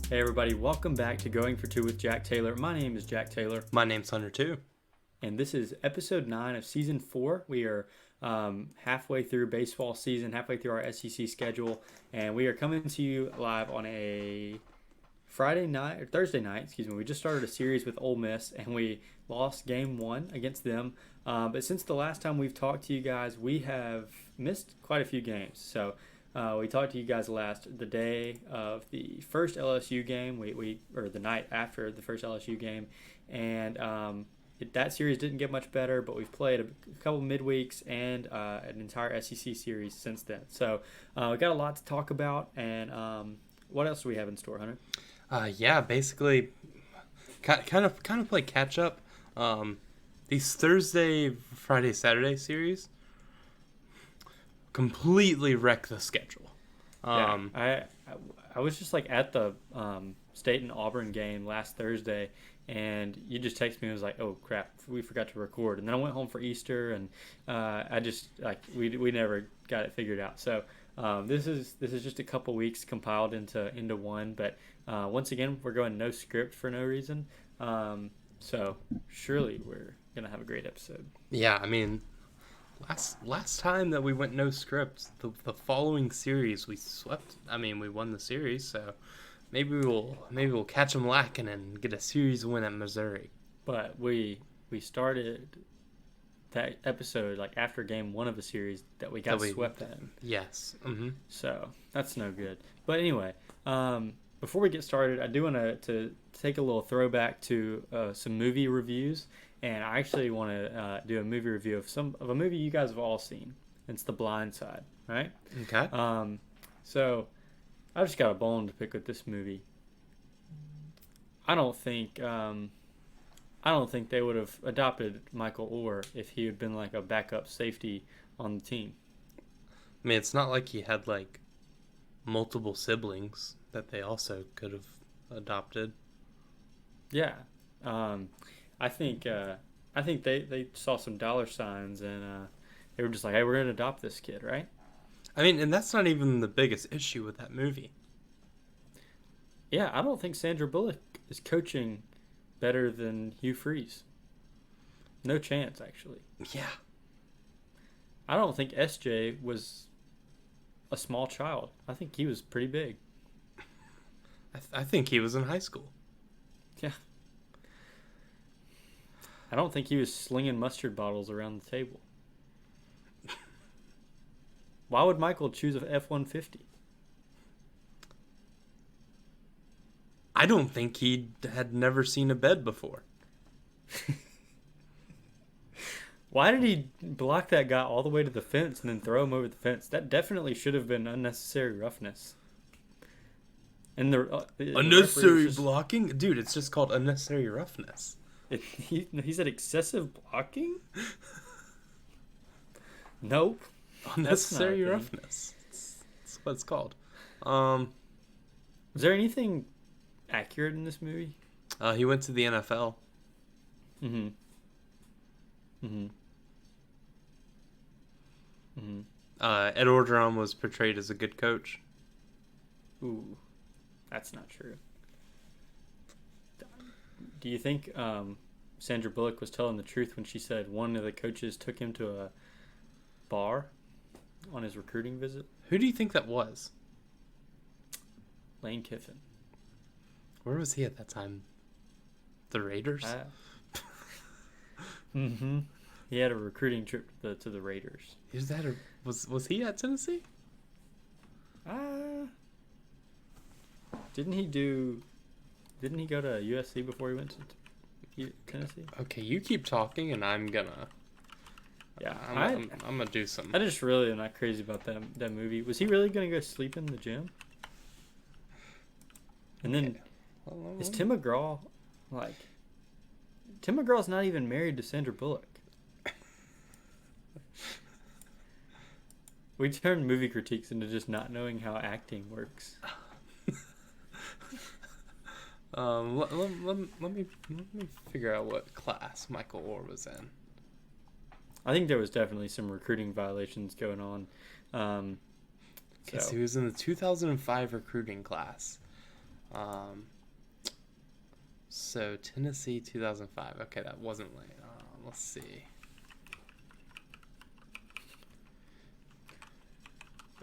Hey everybody, welcome back to Going for Two with Jack Taylor. My name is Jack Taylor, My name's Hunter too. and this is episode 9 of season 4. We are halfway through baseball season, halfway through our SEC schedule, and we are coming to you live on a Thursday night, excuse me. We just started a series with Ole Miss, and we lost game 1 against them. But since the last time we've talked to you guys, we have missed quite a few games. So we talked to you guys the day of the first LSU game, or the night after the first LSU game, and that series didn't get much better. But we've played a couple midweeks and an entire SEC series since then. So we got a lot to talk about. And what else do we have in store, Hunter? Basically, kind of play catch up. These Thursday, Friday, Saturday series completely wreck the schedule. I was just like at the State and Auburn game last Thursday, and you just texted me and was like, "Oh crap, we forgot to record." And then I went home for Easter, and I just we never got it figured out. So this is just a couple weeks compiled into one. But once again, we're going no script for no reason. So surely we're gonna have a great episode. Yeah, I mean, last time that we went no script, the following series we swept. I mean, we won the series, so maybe we'll catch them lacking and get a series win at Missouri. But we started that episode like after game 1 of the series that we got swept in. Yes. Mm-hmm. So that's no good. But anyway, before we get started, I do want to take a little throwback to some movie reviews, and I actually want to do a movie review of a movie you guys have all seen. It's The Blind Side, right? Okay. So I just got a bone to pick with this movie. I don't think they would have adopted Michael Oher if he had been like a backup safety on the team. I mean, it's not like he had like multiple siblings that they also could have adopted. Yeah, I think they saw some dollar signs and they were just like, "Hey, we're gonna adopt this kid," right? I mean, and that's not even the biggest issue with that movie. Yeah, I don't think Sandra Bullock is coaching better than Hugh Freeze. No chance, actually. Yeah. I don't think SJ was a small child. I think he was pretty big. I think he was in high school. Yeah. I don't think he was slinging mustard bottles around the table. Why would Michael choose a F-150? I don't think he had never seen a bed before. Why did he block that guy all the way to the fence and then throw him over the fence? That definitely should have been unnecessary roughness. And unnecessary blocking? Dude, it's just called unnecessary roughness. He said excessive blocking? Nope. Unnecessary roughness. That's what it's called. Is there anything accurate in this movie? He went to the NFL. Mm-hmm. Mm-hmm. Mm-hmm. Ed Orgeron was portrayed as a good coach. Ooh, that's not true. Do you think Sandra Bullock was telling the truth when she said one of the coaches took him to a bar on his recruiting visit? Who do you think that was? Lane Kiffin. Where was he at that time? The Raiders? Mm-hmm. He had a recruiting trip to the Raiders. Is that was he at Tennessee? Didn't he go to USC before he went to Tennessee? Okay, you keep talking and I'm gonna. Yeah, I'm gonna do some. I just really am not crazy about that movie. Was he really gonna go sleep in the gym? And then is Tim McGraw like? Tim McGraw's not even married to Sandra Bullock. We turned movie critiques into just not knowing how acting works. Let me figure out what class Michael Oher was in. I think there was definitely some recruiting violations going on. Okay, so he was in the 2005 recruiting class. So Tennessee 2005. Okay, that wasn't late. Let's see.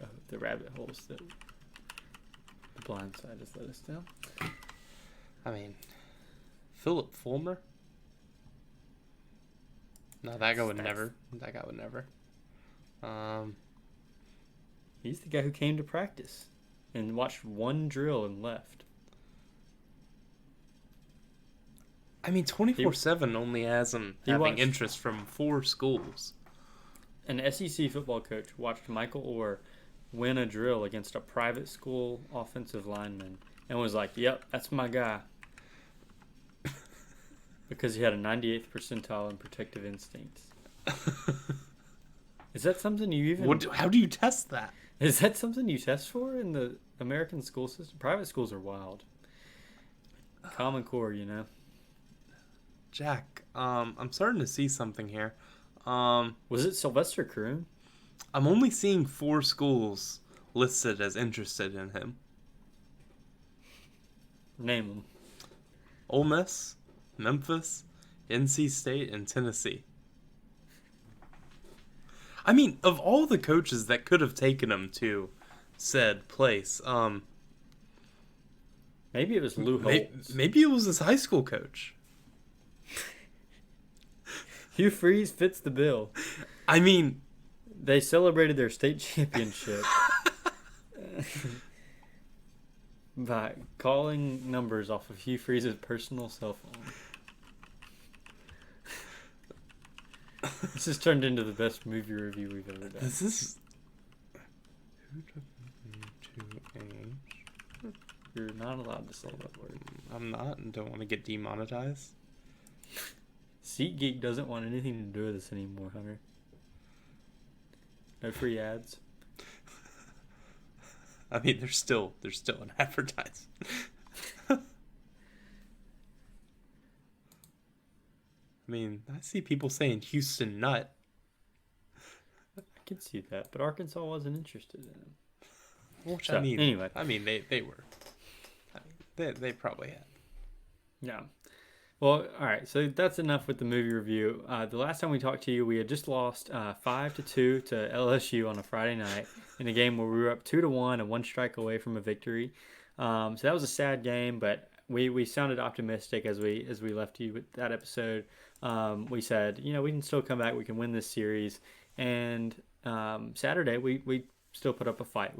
Oh, the rabbit holes that the blind side has let us down. I mean, Philip Fulmer. No, that guy would never. That guy would never. He's the guy who came to practice and watched one drill and left. I mean, 24/7 only has him having interest from 4 schools. An SEC football coach watched Michael Orr win a drill against a private school offensive lineman and was like, "Yep, that's my guy." Because he had a 98th percentile in protective instincts. Is that something you even... How do you test that? Is that something you test for in the American school system? Private schools are wild. Common Core, you know. Jack, I'm starting to see something here. Was it Sylvester Croom? I'm only seeing 4 schools listed as interested in him. Name them. Ole Miss, Memphis, NC State, and Tennessee. I mean, of all the coaches that could have taken him to said place, maybe it was Lou Holtz. Maybe it was his high school coach. Hugh Freeze fits the bill. I mean, they celebrated their state championship by calling numbers off of Hugh Freeze's personal cell phone. This has turned into the best movie review we've ever done. This is... Who took me to age? You're not allowed to say that word. I'm not and don't want to get demonetized. SeatGeek doesn't want anything to do with this anymore, Hunter. No free ads. I mean, there's still an advertisement. I mean, I see people saying Houston Nut. I can see that, but Arkansas wasn't interested in him. Which, so, anyway. I mean, they were. I mean, they probably had. Yeah. Well, all right. So that's enough with the movie review. The last time we talked to you, we had just lost 5-2 to LSU on a Friday night in a game where we were up 2-1 and 1 strike away from a victory. So that was a sad game, but we sounded optimistic as we left you with that episode. We said, we can still come back. We can win this series. And Saturday, we still put up a fight.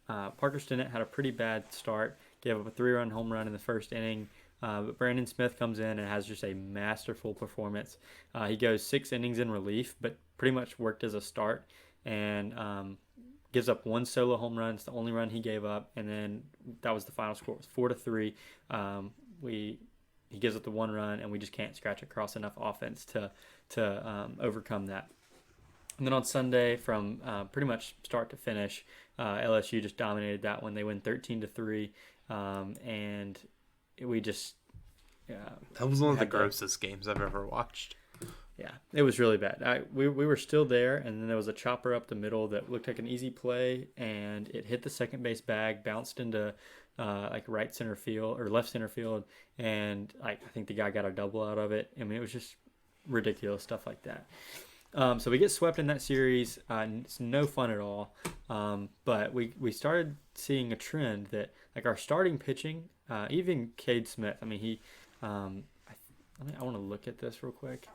Parker Stinnett had a pretty bad start, gave up a 3-run home run in the first inning. But Brandon Smith comes in and has just a masterful performance. He goes 6 innings in relief, but pretty much worked as a start, and gives up 1 solo home run. It's the only run he gave up, and then that was the final score. It was 4-3. He gives up the 1 run, and we just can't scratch across enough offense to overcome that. And then on Sunday, from pretty much start to finish, LSU just dominated that one. They win 13-3, and we just... that was one of the grossest games I've ever watched. Yeah, it was really bad. We were still there, and then there was a chopper up the middle that looked like an easy play, and it hit the second base bag, bounced into right center field or left center field, and I think the guy got a double out of it. I mean, it was just ridiculous stuff like that. So we get swept in that series. It's no fun at all. But we started seeing a trend that our starting pitching, even Cade Smith. I mean, I want to look at this real quick.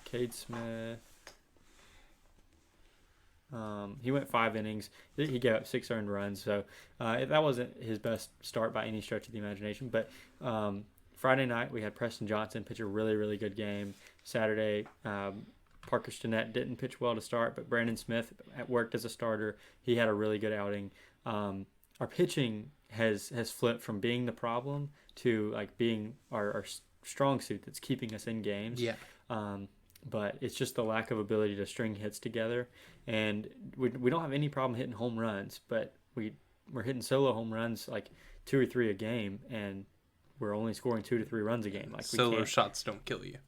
Cade Smith. He went 5 innings. He gave up 6 earned runs. So that wasn't his best start by any stretch of the imagination. But Friday night we had Preston Johnson pitch a really, really good game. Saturday, Parker Stinnett didn't pitch well to start, but Brandon Smith worked as a starter. He had a really good outing. Our pitching has flipped from being the problem to being our strong suit that's keeping us in games. Yeah. But it's just the lack of ability to string hits together, and we don't have any problem hitting home runs, but we're hitting solo home runs 2 or 3 a game, and we're only scoring 2 to 3 runs a game. Solo shots don't kill you.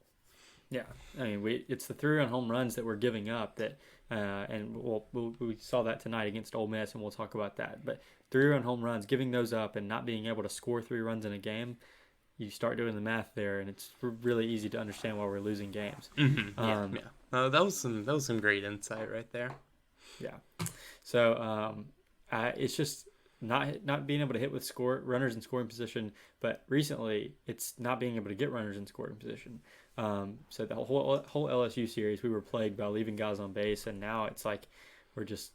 Yeah, I mean, it's the 3-run home runs that we're giving up that, and we saw that tonight against Ole Miss, and we'll talk about that. But 3-run home runs, giving those up and not being able to score 3 runs in a game, you start doing the math there, and it's really easy to understand why we're losing games. Yeah, yeah. That was some great insight right there. Yeah. So it's just not being able to hit with runners in scoring position, but recently it's not being able to get runners in scoring position. So the whole LSU series, we were plagued by leaving guys on base, and now it's like we're just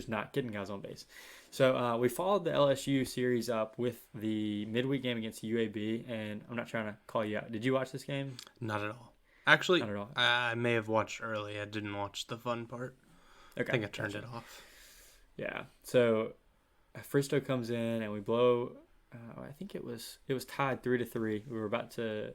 not getting guys on base. So we followed the LSU series up with the midweek game against UAB, and I'm not trying to call you out. Did you watch this game? Not at all. Actually, Not at all. I may have watched early. I didn't watch the fun part. Okay, I think I turned it off. Yeah. So Fristow comes in and we blow. I think it was tied 3-3. We were about to.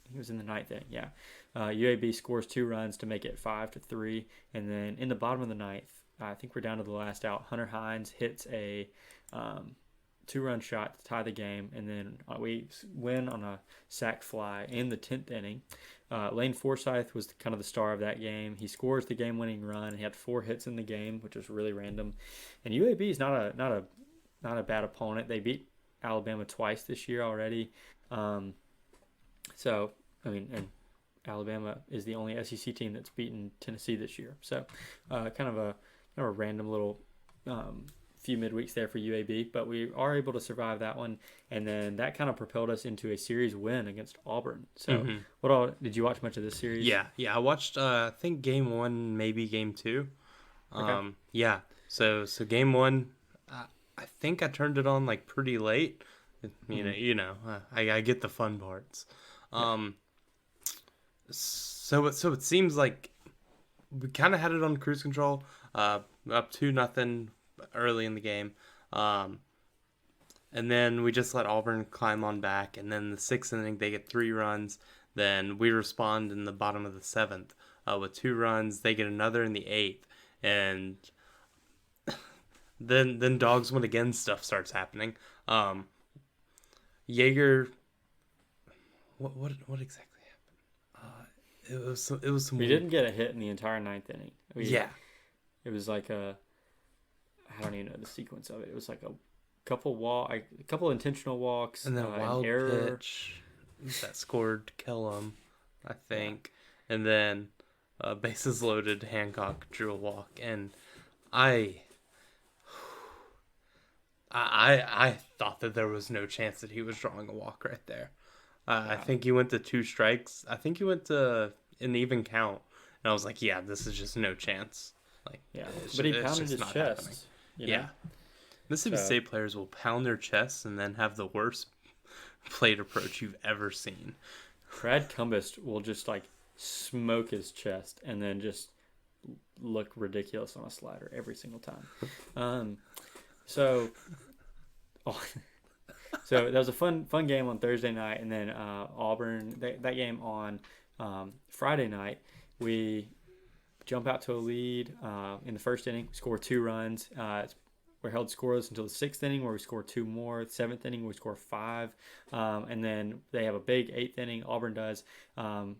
He was in the ninth inning. Yeah. UAB scores 2 runs to make it 5-3, and then in the bottom of the ninth, I think we're down to the last out. Hunter Hines hits a 2-run shot to tie the game, and then we win on a sac fly in the 10th inning. Lane Forsythe was kind of the star of that game. He scores the game-winning run. He had 4 hits in the game, which was really random. And UAB is not a bad opponent. They beat Alabama twice this year already. So I mean, and Alabama is the only SEC team that's beaten Tennessee this year. So kind of a random little few midweeks there for UAB, but we are able to survive that one, and then that kind of propelled us into a series win against Auburn. So what all did you watch much of this series? Yeah, I watched I think game 1, maybe game 2. Okay. Yeah, so game 1, I think I turned it on like pretty late. I get the fun parts. So it seems like we kind of had it on cruise control, up 2-0 early in the game, and then we just let Auburn climb on back, and then the 6th inning they get 3 runs. Then we respond in the bottom of the 7th with 2 runs. They get another in the 8th, and then dogs win again. Stuff starts happening. Jaeger, what exactly happened? It was some. We didn't get a hit in the entire 9th inning. It was like I don't even know the sequence of it. It was like a couple intentional walks, and then a wild error. pitch that scored Kellum, I think, and then bases loaded. Hancock drew a walk, and I thought that there was no chance that he was drawing a walk right there. I think he went to 2 strikes. I think he went to an even count, and I was like, yeah, this is just no chance. But he pounded his chest. Yeah. Mississippi State players will pound their chests and then have the worst plate approach you've ever seen. Brad Cumbest will just like smoke his chest and then just look ridiculous on a slider every single time. So that was a fun game on Thursday night, and then Auburn that game on Friday night. We jump out to a lead in the first inning, score 2 runs. We're held scoreless until the 6th inning, where we score 2 more. The 7th inning, we score 5, and then they have a big 8th inning. Auburn does.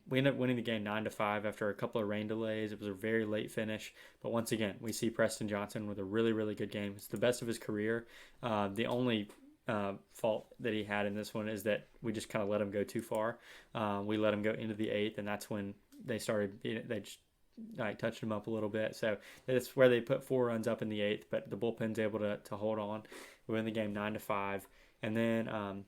We end up winning the game 9-5 after a couple of rain delays. It was a very late finish, but once again, we see Preston Johnson with a really, really good game. It's the best of his career. The only fault that he had in this one is that we just kind of let him go too far. We let him go into the 8th, and that's when they started. They just touched him up a little bit. So that's where they put 4 runs up in the 8th, but the bullpen's able to hold on. We win the game 9-5. And then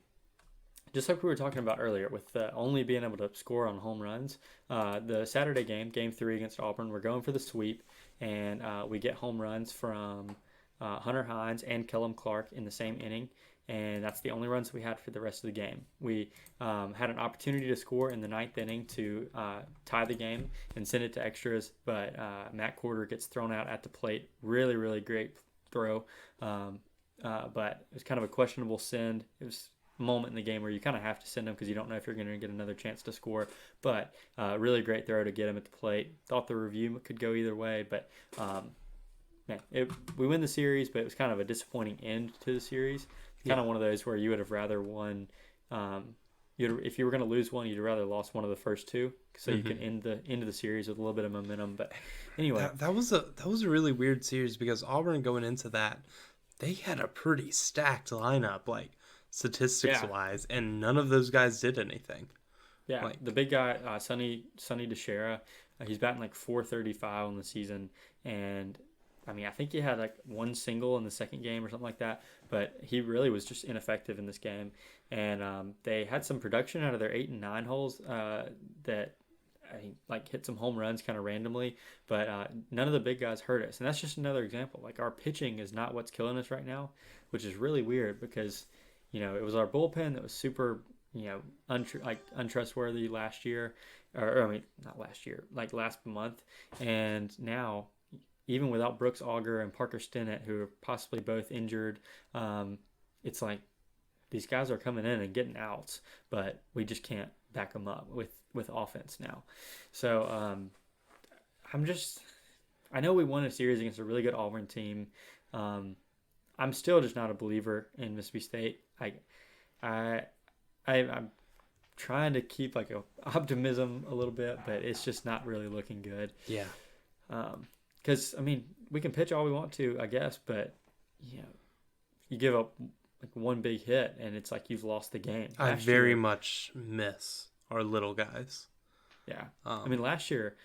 just like we were talking about earlier, with only being able to score on home runs, the Saturday game 3 against Auburn, we're going for the sweep, and we get home runs from Hunter Hines and Kellum Clark in the same inning. And that's the only runs we had for the rest of the game. We had an opportunity to score in the 9th inning to tie the game and send it to extras, but Matt Corder gets thrown out at the plate. Really, really great throw, but it was kind of a questionable send. It was a moment in the game where you kind of have to send him because you don't know if you're going to get another chance to score, but really great throw to get him at the plate. Thought the review could go either way, but we win the series, but it was kind of a disappointing end to the series. Kind of one of those where you would have rather won if you were going to lose one, you'd rather lost one of the first two, so you can Mm-hmm. end of the series with a little bit of momentum. But anyway, That was a really weird series because Auburn going into that, they had a pretty stacked lineup, like statistics yeah, wise, and none of those guys did anything. yeah, the Like big guy, Sonny DeShera, he's batting like 435 on the season, and I mean I think he had like one single in the second game or something like that, but he really was just ineffective in this game. And they had some production out of their 8 and 9 holes that like hit some home runs kind of randomly, but none of the big guys hurt us, and that's just another example. Like our pitching is not what's killing us right now, which is really weird because it was our bullpen that was super untrustworthy last year, or I mean not last year, like last month, and now even without Brooks Auger and Parker Stinnett, who are possibly both injured, it's like these guys are coming in and getting outs, but we just can't back them up with offense now. So I'm just I know we won a series against a really good Auburn team. Um, I'm still just not a believer in Mississippi State. I I'm trying to keep like a optimism a little bit, but it's just not really looking good. yeah, Because I mean, we can pitch all we want to, I guess, but you know, you give up like one big hit, and it's like you've lost the game. I Last very year, much miss our little guys. yeah. I mean, Um, last year,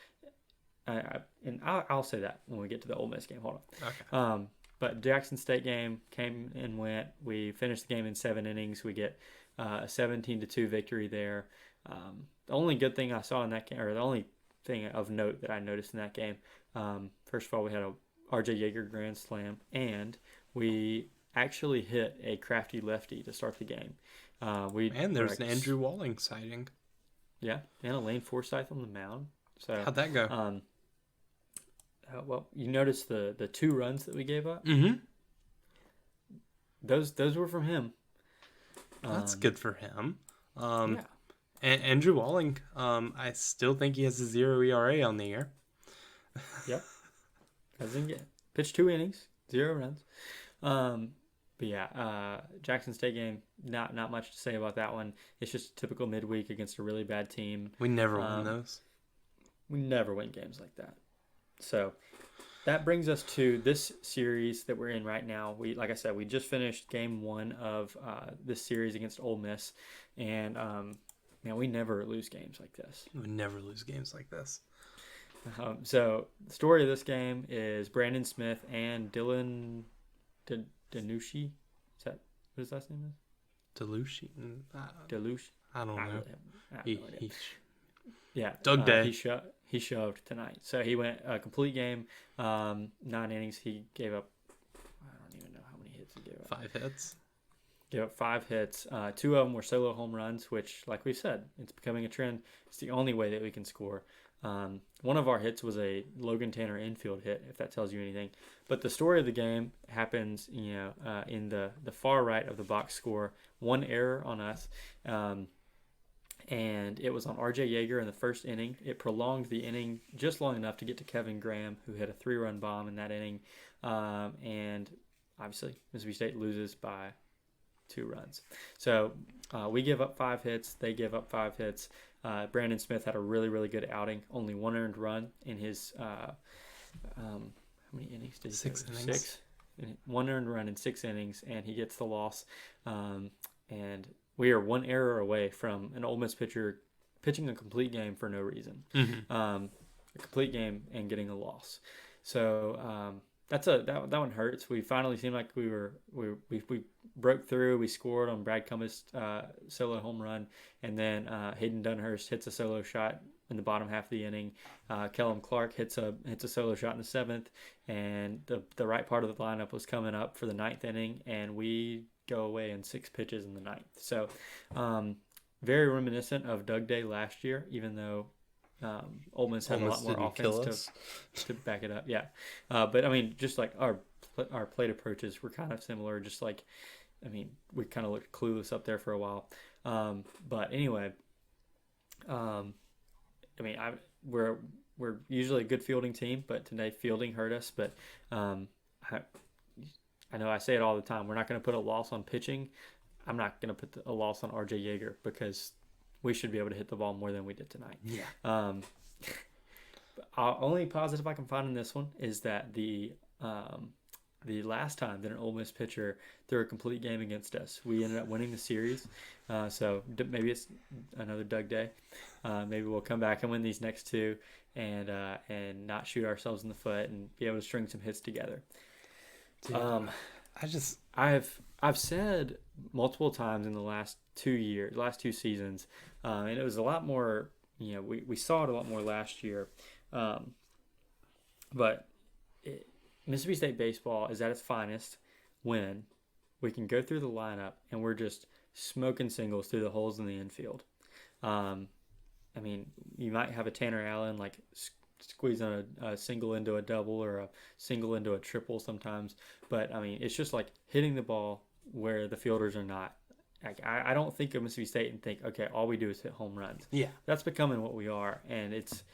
I'll say that when we get to the Ole Miss game. Hold okay. on. But Jackson State game came and went. We finished the game in 7 innings. We get a 17-2 victory there. The only good thing I saw in that game, or the only thing of note that I noticed in that game, first of all, we had a R.J. Yeager grand slam, and we actually hit a crafty lefty to start the game. We And were there's an Andrew Walling sighting. yeah, and a Lane Forsythe on the mound. So, How'd that go? um, well, you notice the 2 runs that we gave up. Mm-hmm. Those were from him. That's Um, good for him. Um, yeah, Andrew Walling, I still think he has a 0 ERA on the year. yep. Doesn't get pitched 2 innings, 0 runs. But yeah, Jackson State game, not much to say about that one. It's just a typical midweek against a really bad team. We never won Um, those. we never win games like that. So that brings us to this series that we're in right now. Like I said, we just finished game 1 of this series against Ole Miss, and man, we never lose games like this. We never lose games like this. So the story of this game is Brandon Smith and Dylan Danushi. Is that what his last name is? Delushi. Delush. I don't I know. really I have He, no idea. he, Yeah, Doug Day. He shoved tonight, so he went a complete game, 9 innings. He gave up. I don't even know how many hits he gave up. 5 hits. Gave up 5 hits. 2 of them were solo home runs, which, like we said, it's becoming a trend. It's the only way that we can score. One of our hits was a Logan Tanner infield hit, if that tells you anything. But the story of the game happens, in the far right of the box score. One error on us. And it was on R.J. Yeager in the first inning. It prolonged the inning just long enough to get to Kevin Graham, who hit a 3-run bomb in that inning. And obviously, Mississippi State loses by 2 runs. So we give up 5 hits. They give up 5 hits. Brandon Smith had a really, really good outing. Only 1 earned run in his how many innings did he 6 go? innings. 6. 1 earned run in 6 innings, and he gets the loss. And we are 1 error away from an Ole Miss pitcher pitching a complete game for no reason. Mm-hmm. A complete game and getting a loss. So that one hurts. We finally seemed like we broke through. We scored on Brad Cummins' solo home run, and then Hayden Dunhurst hits a solo shot in the bottom half of the inning. Kellum Clark hits a solo shot in the 7th, and the right part of the lineup was coming up for the 9th inning, and we go away in 6 pitches in the 9th. So very reminiscent of Doug Day last year, even though Ole Miss had Almost a lot more didn't kill offense us. to back it up. Yeah, but I mean, just like our plate approaches were kind of similar. Just like, I mean, we kind of looked clueless up there for a while. But anyway, I mean, we're usually a good fielding team, but today fielding hurt us. But I know I say it all the time. We're not going to put a loss on pitching. I'm not going to put a loss on R.J. Yeager because we should be able to hit the ball more than we did tonight. Yeah. Only positive I can find in this one is that the last time that an Ole Miss pitcher threw a complete game against us, we ended up winning the series. So maybe it's another Doug day. Maybe we'll come back and win these next two and not shoot ourselves in the foot and be able to string some hits together. Dude, I've said multiple times in the last 2 seasons, and it was a lot more. We saw it a lot more last year, but Mississippi State baseball is at its finest when we can go through the lineup and we're just smoking singles through the holes in the infield. I mean, you might have a Tanner Allen like squeezing a single into a double or a single into a triple sometimes, but I mean, it's just like hitting the ball where the fielders are not. Like, I don't think of Mississippi State and think, okay, all we do is hit home runs. Yeah, that's becoming what we are, and it's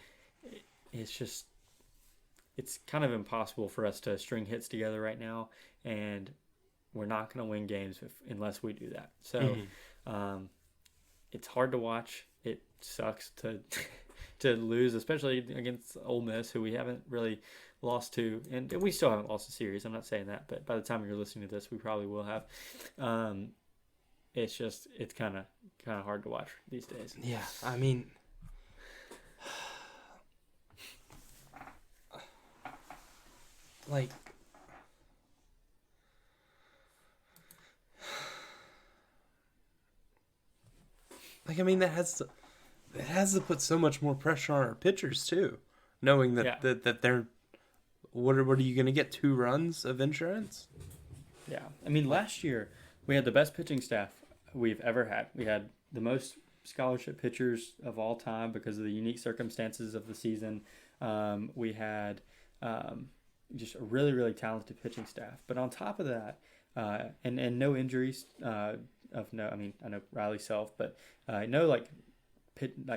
kind of impossible for us to string hits together right now, and we're not going to win games unless we do that. So it's hard to watch. It sucks to to lose, especially against Ole Miss, who we haven't really lost to, and we still haven't lost a series. I'm not saying that, but by the time you're listening to this, we probably will have. It's kind of hard to watch these days. Yeah, I mean, like, I mean, that has to put so much more pressure on our pitchers too, knowing that that they're what are you gonna get 2 runs of insurance? Yeah, I mean, last year we had the best pitching staff we've ever had. We had the most scholarship pitchers of all time because of the unique circumstances of the season. We had just a really, really talented pitching staff. But on top of that, and no injuries I know Riley Self, but no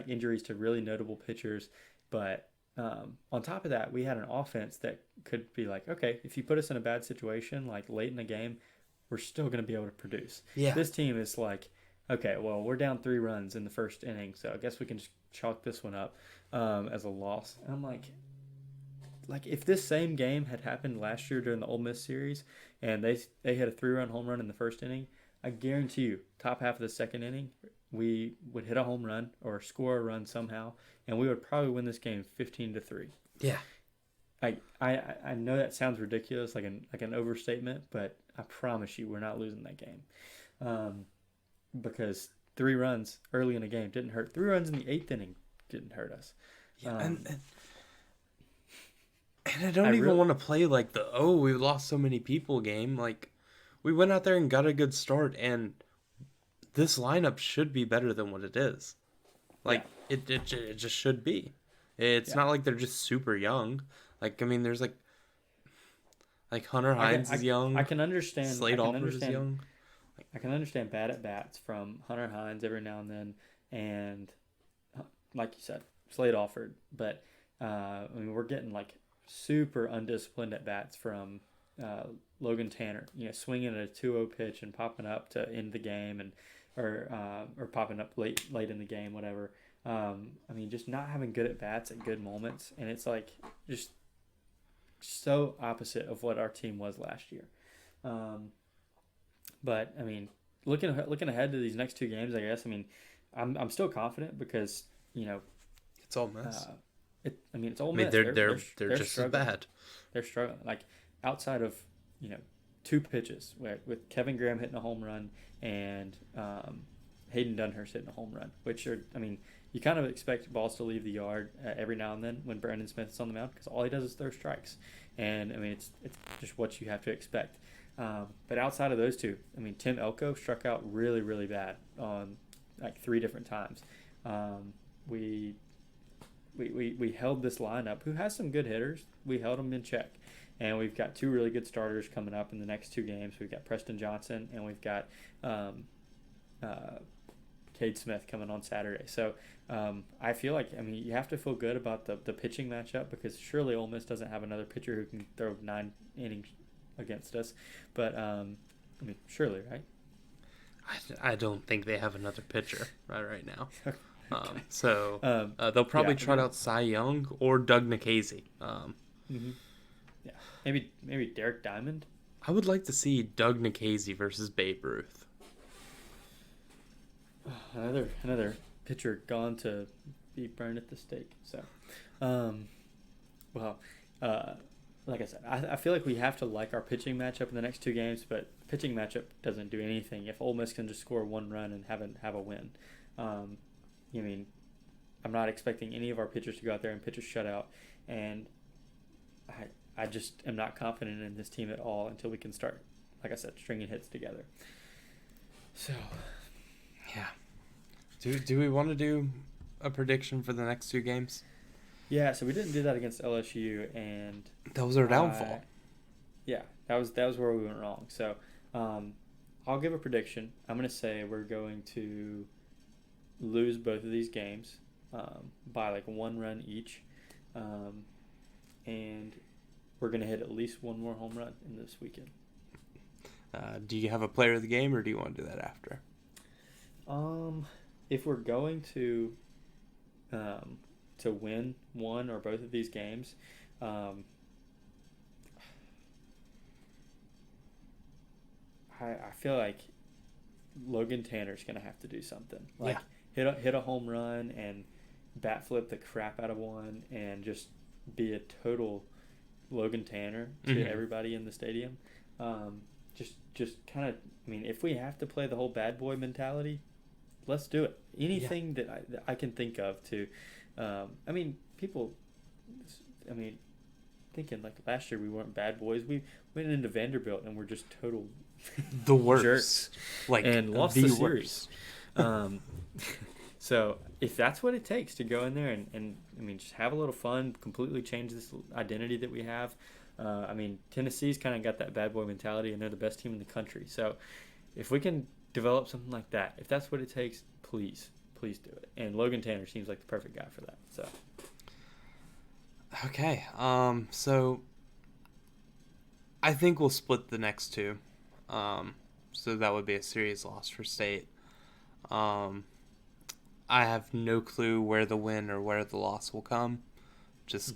injuries to really notable pitchers. But on top of that, we had an offense that could be like, okay, if you put us in a bad situation, like late in the game, we're still going to be able to produce. Yeah. This team is like, okay, well, we're down 3 runs in the first inning, so I guess we can just chalk this one up as a loss. And I'm like if this same game had happened last year during the Ole Miss series and they had a 3-run home run in the first inning, I guarantee you, top half of the second inning, we would hit a home run or score a run somehow, and we would probably win this game 15-3. Yeah. I know that sounds ridiculous, like an overstatement, but I promise you we're not losing that game. Because 3 runs early in the game didn't hurt. 3 runs in the 8th inning didn't hurt us. Yeah, and I don't even want to play like we lost so many people game. Like, we went out there and got a good start, and this lineup should be better than what it is. Like, it just should be. It's not like they're just super young. Like, I mean, there's like Hunter Hines is young. I can understand. Slade Alford is young. I can understand bad at bats from Hunter Hines every now and then, and like you said, Slade Alford. But I mean, we're getting like super undisciplined at bats from Logan Tanner. Swinging at a 2-0 pitch and popping up to end the game, and or popping up late in the game, whatever. I mean, just not having good at bats at good moments, and it's like just so opposite of what our team was last year. But I mean, looking ahead to these next 2 games, I guess. I mean, I'm still confident because it's Ole Miss. It's Ole Miss. They're just as bad. They're struggling. Like, outside of 2 pitches with Kevin Graham hitting a home run and Hayden Dunhurst hitting a home run, which are, I mean, you kind of expect balls to leave the yard every now and then when Brandon Smith is on the mound because all he does is throw strikes, and I mean it's just what you have to expect. But outside of those 2, I mean, Tim Elko struck out really, really bad on like 3 different times. We held this lineup, who has some good hitters. We held them in check, and we've got 2 really good starters coming up in the next 2 games. We've got Preston Johnson, and we've got Cade Smith coming on Saturday. So I feel like, I mean, you have to feel good about the pitching matchup because surely Ole Miss doesn't have another pitcher who can throw 9 innings against us. But, I mean, surely, right? I don't think they have another pitcher right now. Okay. They'll probably Yeah, trot out Cy Young or Doug Nikhazy. hmm yeah, maybe Derek Diamond. I would like to see Doug Nikhazy versus Babe Ruth. Another pitcher gone to be burned at the stake. So, um, well, uh, like I said, I feel like we have to like our pitching matchup in the next two games, but pitching matchup doesn't do anything if Ole Miss can just score one run and have a win. I mean, I'm not expecting any of our pitchers to go out there and pitch a shutout, and I just am not confident in this team at all until we can start, like I said, stringing hits together. So, yeah. Do we want to do a prediction for the next two games? yeah, so we didn't do that against LSU, and That was our downfall. yeah, that was where we went wrong. So, I'll give a prediction. I'm going to say we're going to lose both of these games by like one run each, and we're going to hit at least one more home run in this weekend. Do you have a player of the game, or do you want to do that after? If we're going to win one or both of these games, I feel like Logan Tanner's gonna have to do something. Like hit a home run and bat flip the crap out of one and just be a total Logan Tanner to everybody in the stadium. Just kind of, I mean, if we have to play the whole bad boy mentality, let's do it. Anything that I can think of to, I mean, people, I mean, thinking like last year we weren't bad boys. We went into Vanderbilt and we're just total the worst, jerks, like and lost the the series. So if that's what it takes to go in there and I mean, just have a little fun, completely change this identity that we have. I mean, Tennessee's kind of got that bad boy mentality, and they're the best team in the country. So if we can develop something like that, if that's what it takes, please do it. And Logan Tanner seems like the perfect guy for that. So okay, so I think we'll split the next two. So that would be a series loss for State. I have no clue where the win or where the loss will come. Just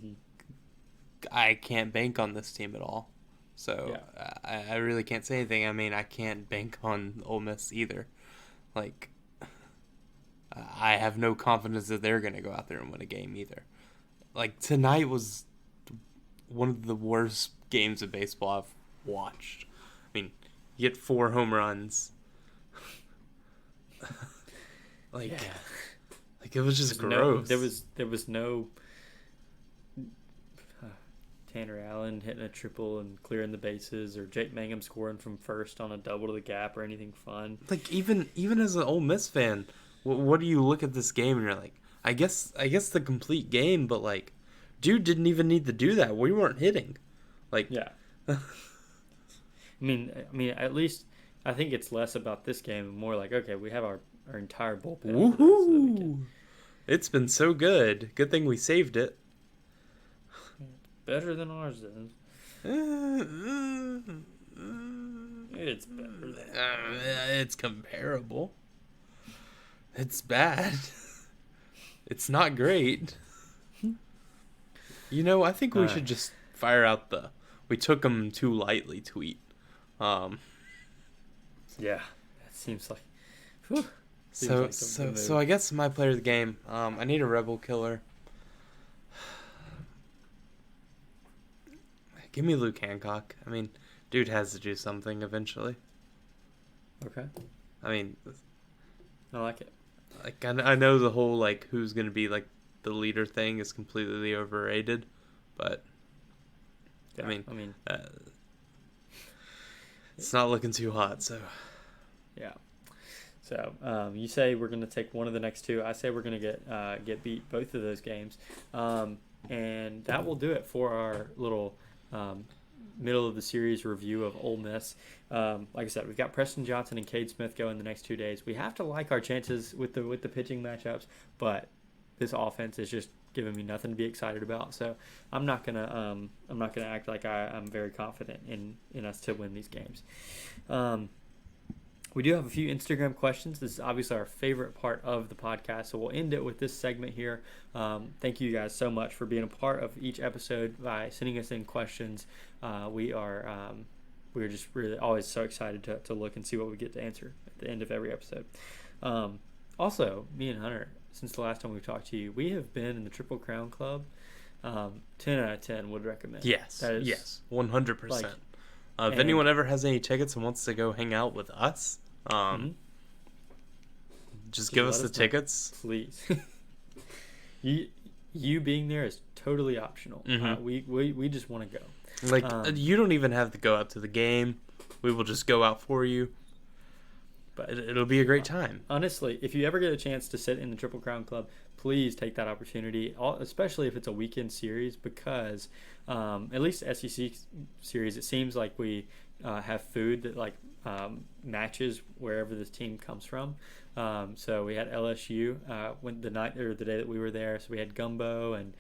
I can't bank on this team at all. So I really can't say anything. I mean, I can't bank on Ole Miss either. Like, I have no confidence that they're going to go out there and win a game either. Like, tonight was one of the worst games of baseball I've watched. I mean, you get 4 home runs. Like it was just gross. There was no Tanner Allen hitting a triple and clearing the bases, or Jake Mangum scoring from first on a double to the gap, or anything fun. Like even as an Ole Miss fan, what do you look at this game and you're like, I guess the complete game, but like, dude didn't even need to do that. We weren't hitting. Like I mean, at least I think it's less about this game and more like, okay, we have our entire bullpen. Woohoo! It's been so good. Good thing we saved it. Better than ours then. It's better than it's comparable. It's bad. It's not great. You know, I think we should just fire out the "we took them too lightly" tweet. Yeah, that seems like. Whew. So I guess my player of the game. I need a rebel killer. Give me Luke Hancock. I mean, dude has to do something eventually. Okay. I mean, I like it. Like I know the whole like who's gonna be like the leader thing is completely overrated, but Yeah, I mean, it's not looking too hot. So yeah. So you say we're gonna take one of the next two. I say we're gonna get beat both of those games, and that will do it for our little middle of the series review of Ole Miss. Like I said, we've got Preston Johnson and Cade Smith going the next 2 days. We have to like our chances with the pitching matchups, but this offense is just giving me nothing to be excited about. So I'm not gonna act like I'm very confident in us to win these games. We do have a few Instagram questions. This is obviously our favorite part of the podcast, so we'll end it with this segment here. Thank you guys so much for being a part of each episode by sending us in questions. We're just really always so excited to look and see what we get to answer at the end of every episode. Also, me and Hunter, since the last time we've talked to you, we have been in the Triple Crown Club. 10 out of 10 would recommend. Yes, That is, yes, 100%. like, If and- anyone ever has any tickets and wants to go hang out with us, just give us let the us know. tickets. Please. you being there is totally optional. Mhm. We just want to go. Like, you don't even have to go out to the game. We will just go out for you. But it'll be a great time. Honestly, if you ever get a chance to sit in the Triple Crown Club, please take that opportunity, especially if it's a weekend series, because at least the SEC series, it seems like we have food that like matches wherever this team comes from. So we had LSU when the night or the day that we were there. So we had gumbo and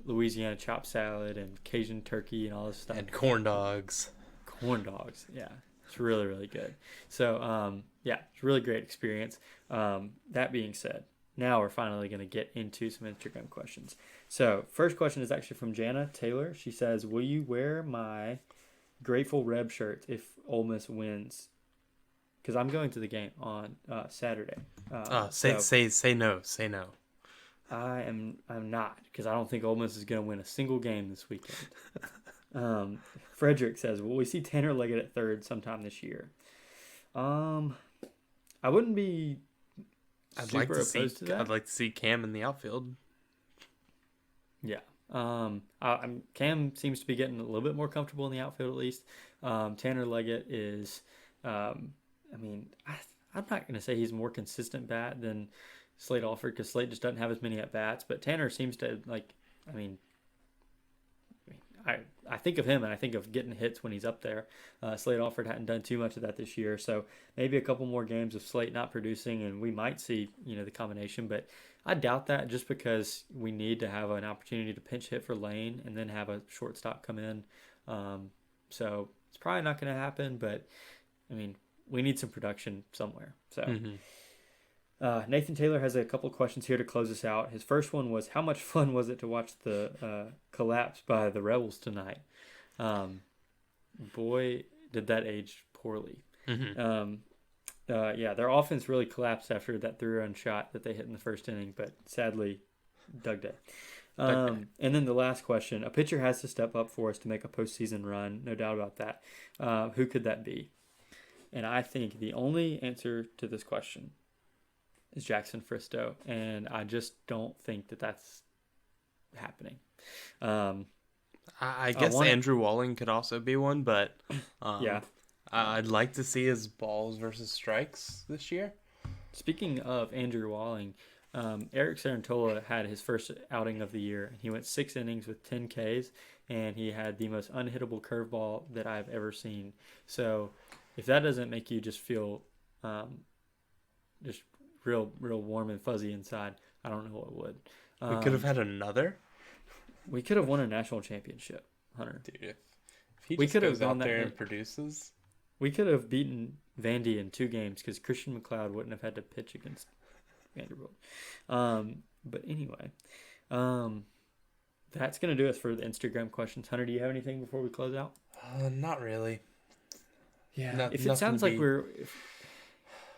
Louisiana chopped salad and Cajun turkey and all this stuff. And corn dogs. Corn dogs, yeah. It's really, really good. So, yeah, it's a really great experience. That being said, now we're finally going to get into some Instagram questions. So, first question is actually from Jana Taylor. She says, will you wear my Grateful Reb shirt if Ole Miss wins? Because I'm going to the game on Saturday. Say no. Say no. I'm not, because I don't think Ole Miss is going to win a single game this weekend. Frederick says, will we see Tanner Leggett at third sometime this year? I wouldn't be super opposed to that. I'd like to see Cam in the outfield. Yeah. Cam seems to be getting a little bit more comfortable in the outfield at least. Tanner Leggett is, I'm not going to say he's a more consistent bat than Slade Alford because Slade just doesn't have as many at bats, but Tanner seems to I think of him and I think of getting hits when he's up there. Slade Alford hadn't done too much of that this year, so maybe a couple more games of Slade not producing and we might see, the combination, but I doubt that just because we need to have an opportunity to pinch hit for Lane and then have a shortstop come in. So it's probably not going to happen, but we need some production somewhere. So Nathan Taylor has a couple questions here to close us out. His first one was, how much fun was it to watch the collapse by the Rebels tonight? Boy, did that age poorly. Their offense really collapsed after that 3-run shot that they hit in the first inning, but sadly, Doug Day. And then the last question, a pitcher has to step up for us to make a postseason run, no doubt about that. Who could that be? And I think the only answer to this question is Jackson Fristow, and I just don't think that that's happening. I guess Andrew Walling could also be one, but yeah, I'd like to see his balls versus strikes this year. Speaking of Andrew Walling, Eric Sarantola had his first outing of the year. He went 6 innings with 10 Ks, and he had the most unhittable curveball that I've ever seen. So if that doesn't make you just feel just real warm and fuzzy inside, I don't know what would. We could have had another. We could have won a national championship, Hunter. Dude, if he We just could have goes gone out there that- and produces. We could have beaten Vandy in 2 games because Christian McLeod wouldn't have had to pitch against Vanderbilt. But anyway, that's going to do us for the Instagram questions. Hunter, do you have anything before we close out? Not really. Yeah. If it sounds like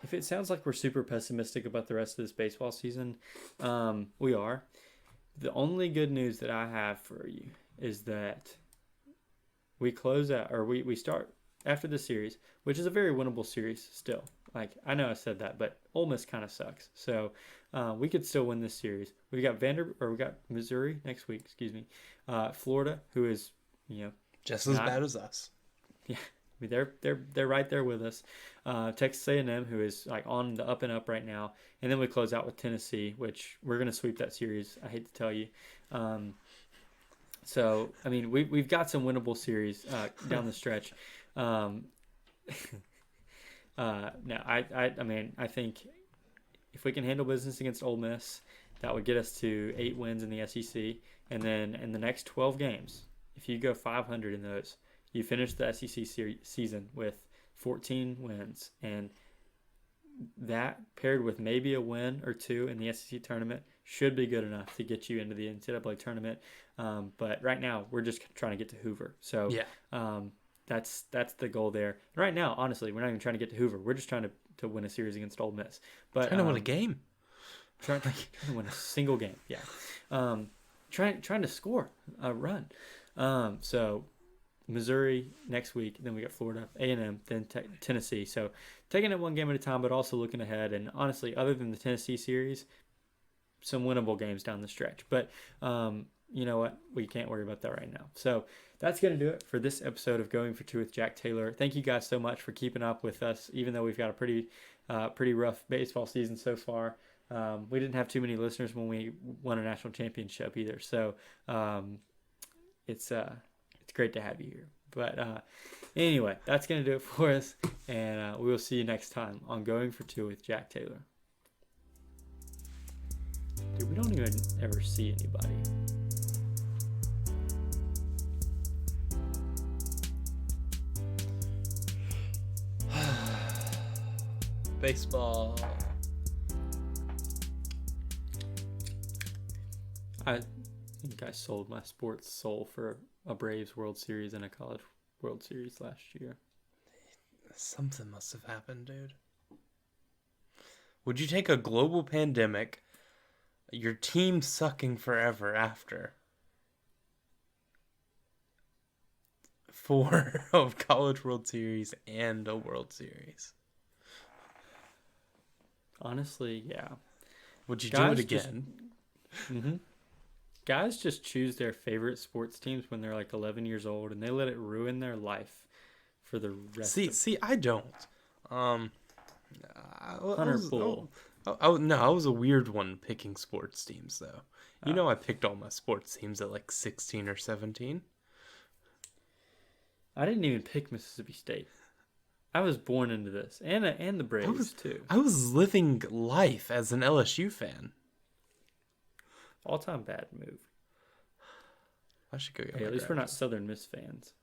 if it sounds like we're super pessimistic about the rest of this baseball season, we are. The only good news that I have for you is that we close out, or we start after the series, which is a very winnable series still. Like, I know I said that, but Ole Miss kind of sucks. So we could still win this series. We got Missouri next week. Florida, who is just as bad as us. Yeah, I mean, they're right there with us. Texas A&M, who is like on the up and up right now, and then we close out with Tennessee, which we're gonna sweep that series. I hate to tell you. So I mean, we've got some winnable series down the stretch. No, I think if we can handle business against Ole Miss, that would get us to 8 wins in the SEC, and then in the next 12 games, if you go 500 in those, you finish the SEC season with 14 wins, and that paired with maybe a win or two in the SEC tournament should be good enough to get you into the NCAA tournament. But right now, we're just trying to get to Hoover. So Yeah. that's the goal there. Right now, honestly, we're not even trying to get to Hoover. We're just trying to win a series against Ole Miss. But Trying to win a game. trying to win a single game. Yeah. Trying to score a run. So Missouri next week, then we got Florida, A&M, then Tennessee. So taking it one game at a time, but also looking ahead. And honestly, other than the Tennessee series, some winnable games down the stretch. But you know what? We can't worry about that right now. So that's going to do it for this episode of Going for Two with Jack Taylor. Thank you guys so much for keeping up with us, even though we've got a pretty rough baseball season so far. We didn't have too many listeners when we won a national championship either. So it's great to have you here. But anyway, that's going to do it for us. And we will see you next time on Going for Two with Jack Taylor. Dude, we don't even ever see anybody. Baseball. I think I sold my sports soul for a Braves World Series and a College World Series last year. Something must have happened, dude. Would you take a global pandemic, your team sucking forever after, for a College World Series and a World Series? Honestly, yeah. Would you Guys do it again? Guys just choose their favorite sports teams when they're like 11 years old, and they let it ruin their life for the rest. See, I don't. Hunter Bull. I was a weird one picking sports teams though. You know, I picked all my sports teams at like 16 or 17. I didn't even pick Mississippi State. I was born into this, and the Braves too. I was living life as an LSU fan. All-time bad move. I should go get Hey, my at least we're not graphics. Southern Miss fans.